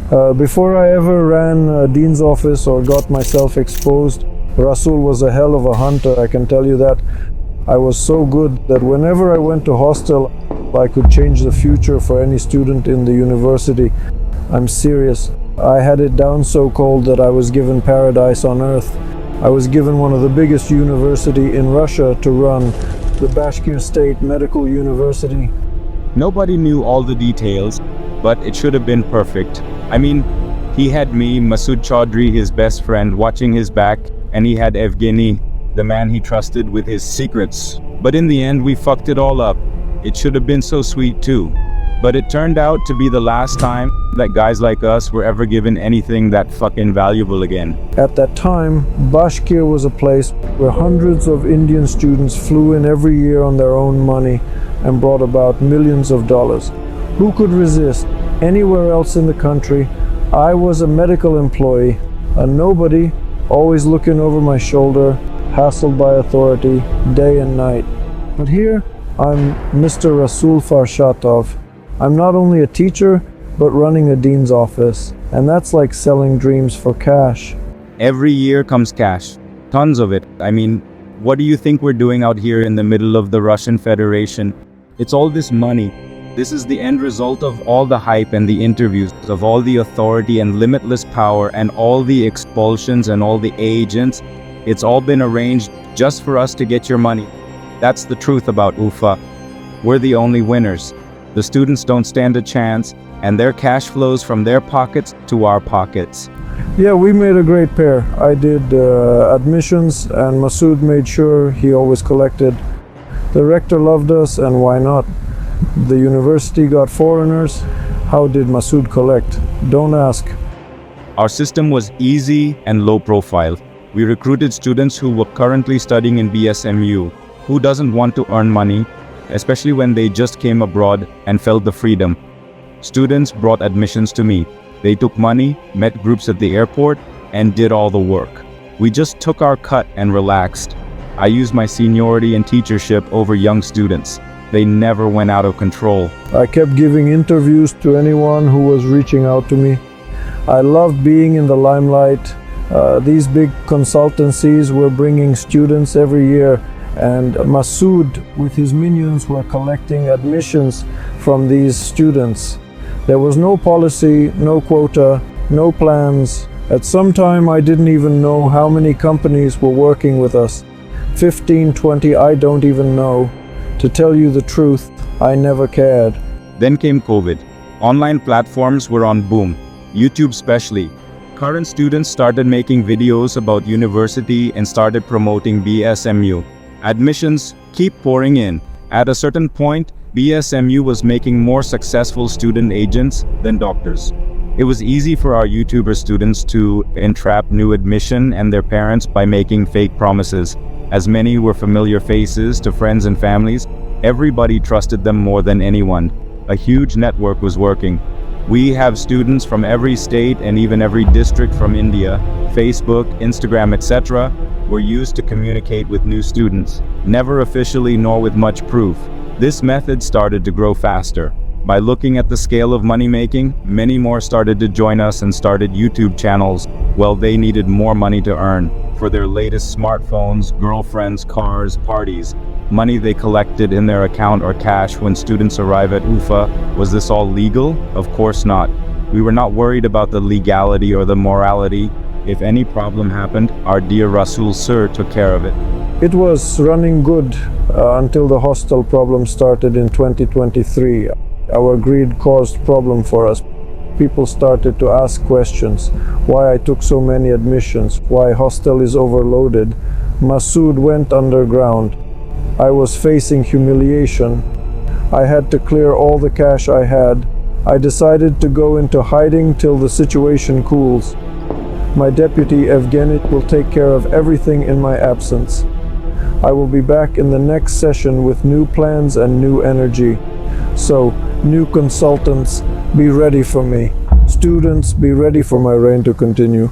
Before I ever ran a dean's office or got myself exposed, Rasul was a hell of a hunter, I can tell you that. I was so good that whenever I went to hostel, I could change the future for any student in the university. I'm serious. I had it down so cold that I was given paradise on earth. I was given one of the biggest university in Russia to run, the Bashkir State Medical University. Nobody knew all the details, but it should have been perfect. I mean, he had me, Masood Chaudhry, his best friend, watching his back, and he had Evgeny, the man he trusted with his secrets. But in the end, we fucked it all up. It should have been so sweet too. But it turned out to be the last time that guys like us were ever given anything that fucking valuable again. At that time, Bashkir was a place where hundreds of Indian students flew in every year on their own money and brought about millions of dollars. Who could resist? Anywhere else in the country, I was a medical employee, a nobody, always looking over my shoulder, hassled by authority, day and night. But here, I'm Mr. Rasul Farshatov. I'm not only a teacher, but running a dean's office. And that's like selling dreams for cash. Every year comes cash. Tons of it. I mean, what do you think we're doing out here in the middle of the Russian Federation? It's all this money. This is the end result of all the hype and the interviews, of all the authority and limitless power and all the expulsions and all the agents. It's all been arranged just for us to get your money. That's the truth about UFA. We're the only winners. The students don't stand a chance, and their cash flows from their pockets to our pockets. Yeah, we made a great pair. I did admissions, and Masood made sure he always collected. The rector loved us, and why not? The university got foreigners. How did Masood collect? Don't ask. Our system was easy and low profile. We recruited students who were currently studying in BSMU. Who doesn't want to earn money, especially when they just came abroad and felt the freedom? Students brought admissions to me. They took money, met groups at the airport, and did all the work. We just took our cut and relaxed. I used my seniority and teachership over young students. They never went out of control. I kept giving interviews to anyone who was reaching out to me. I loved being in the limelight. These big consultancies were bringing students every year, and Masood with his minions were collecting admissions from these students. There was no policy, no quota, no plans. At some time I didn't even know how many companies were working with us. 15, 20, I don't even know. To tell you the truth, I never cared. Then came COVID. Online platforms were on boom, YouTube especially. Current students started making videos about university and started promoting BSMU. Admissions keep pouring in. At a certain point, BSMU was making more successful student agents than doctors. It was easy for our YouTuber students to entrap new admission and their parents by making fake promises. As many were familiar faces to friends and families, everybody trusted them more than anyone. A huge network was working. We have students from every state and even every district from India. Facebook, Instagram, etc. were used to communicate with new students, never officially nor with much proof. This method started to grow faster. By looking at the scale of money making, many more started to join us and started YouTube channels. Well, they needed more money to earn for their latest smartphones, girlfriends, cars, parties. Money they collected in their account or cash when students arrive at UFA. Was this all legal? Of course not. We were not worried about the legality or the morality. If any problem happened, our dear Rasul Sir took care of it. It was running good until the hostel problem started in 2023. Our greed caused problem for us. People started to ask questions. Why I took so many admissions, why hostel is overloaded. Masood went underground. I was facing humiliation. I had to clear all the cash I had. I decided to go into hiding till the situation cools. My deputy Evgeny will take care of everything in my absence. I will be back in the next session with new plans and new energy. So, new consultants, be ready for me. Students, be ready for my reign to continue.